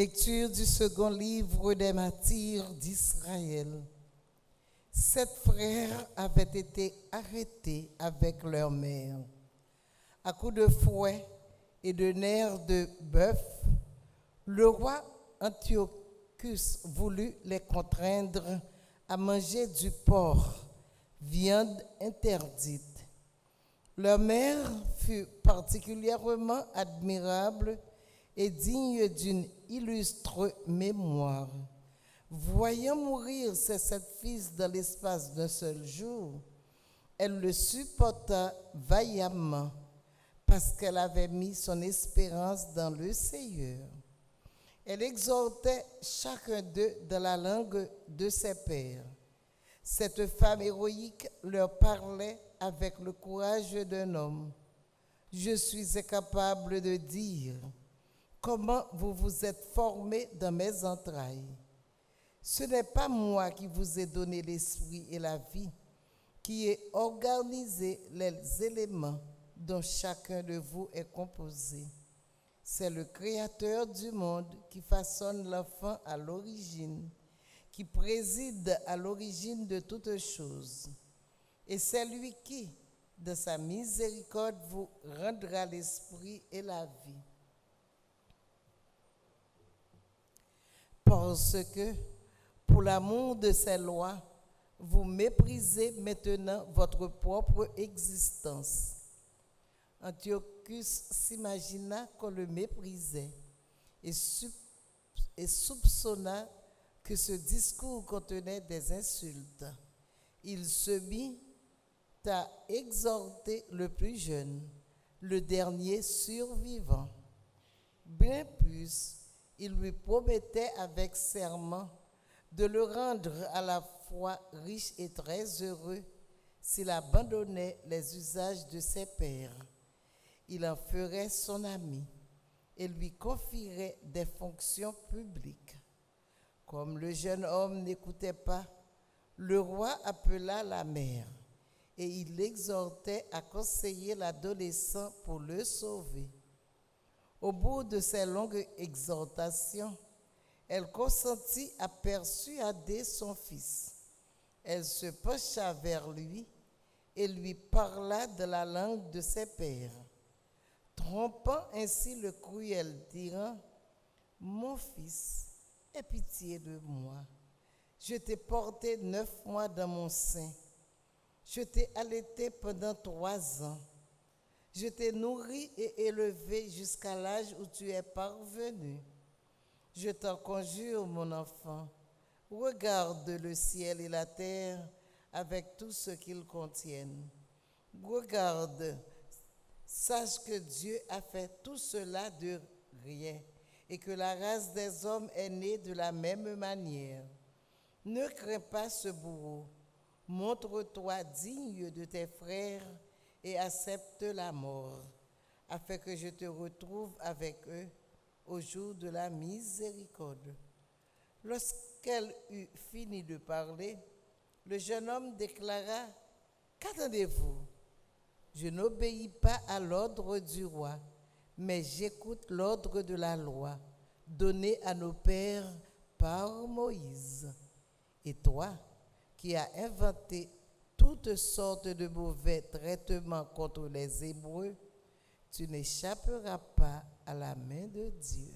Lecture du second livre des martyrs d'Israël. 7 frères avaient été arrêtés avec leur mère. À coups de fouet et de nerfs de bœuf, le roi Antiochus voulut les contraindre à manger du porc, viande interdite. Leur mère fut particulièrement admirable et digne d'une illustre mémoire. Voyant mourir ses 7 fils dans l'espace d'un seul jour, elle le supporta vaillamment parce qu'elle avait mis son espérance dans le Seigneur. Elle exhortait chacun d'eux dans la langue de ses pères. Cette femme héroïque leur parlait avec le courage d'un homme. Je suis incapable de dire comment vous vous êtes formés dans mes entrailles. Ce n'est pas moi qui vous ai donné l'esprit et la vie, qui ai organisé les éléments dont chacun de vous est composé. C'est le Créateur du monde qui façonne l'enfant à l'origine, qui préside à l'origine de toutes choses. Et c'est lui qui, de sa miséricorde, vous rendra l'esprit et la vie. Parce que, pour l'amour de ces lois, vous méprisez maintenant votre propre existence. Antiochus s'imagina qu'on le méprisait et soupçonna que ce discours contenait des insultes. Il se mit à exhorter le plus jeune, le dernier survivant. Bien plus, il lui promettait avec serment de le rendre à la fois riche et très heureux s'il abandonnait les usages de ses pères. Il en ferait son ami et lui confierait des fonctions publiques. Comme le jeune homme n'écoutait pas, le roi appela la mère et il l'exhortait à conseiller l'adolescent pour le sauver. Au bout de ces longues exhortations, elle consentit à persuader son fils. Elle se pencha vers lui et lui parla de la langue de ses pères, trompant ainsi le cruel tyran. « Mon fils, aie pitié de moi. Je t'ai porté 9 mois dans mon sein. Je t'ai allaité pendant 3 ans. Je t'ai nourri et élevé jusqu'à l'âge où tu es parvenu. Je t'en conjure, mon enfant, regarde le ciel et la terre avec tout ce qu'ils contiennent. Regarde, sache que Dieu a fait tout cela de rien et que la race des hommes est née de la même manière. Ne crains pas ce bourreau. Montre-toi digne de tes frères et accepte la mort, afin que je te retrouve avec eux au jour de la miséricorde. » Lorsqu'elle eut fini de parler, le jeune homme déclara : « Qu'attendez-vous ? Je n'obéis pas à l'ordre du roi, mais j'écoute l'ordre de la loi donnée à nos pères par Moïse. Et toi, qui as inventé toutes sortes de mauvais traitements contre les Hébreux, tu n'échapperas pas à la main de Dieu. »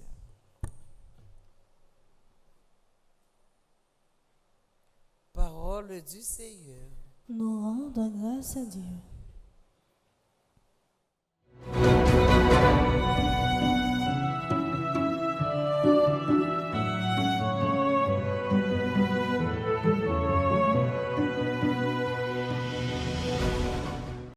Parole du Seigneur. Nous rendons grâce à Dieu.